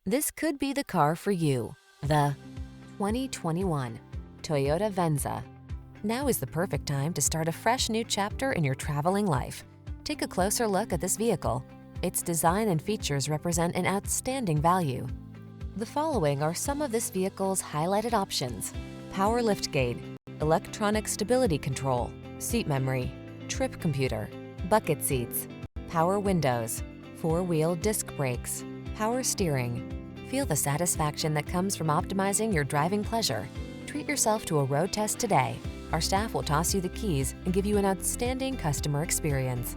This could be the car for you. The 2021 Toyota Venza. Now is the perfect time to start a fresh new chapter in your traveling life. Take a closer look at this vehicle. Its design and features represent an outstanding value. The following are some of this vehicle's highlighted options: power liftgate, electronic stability control, seat memory, trip computer, bucket seats, power windows, four-wheel disc brakes, power steering. Feel the satisfaction that comes from optimizing your driving pleasure. Treat yourself to a road test today. Our staff will toss you the keys and give you an outstanding customer experience.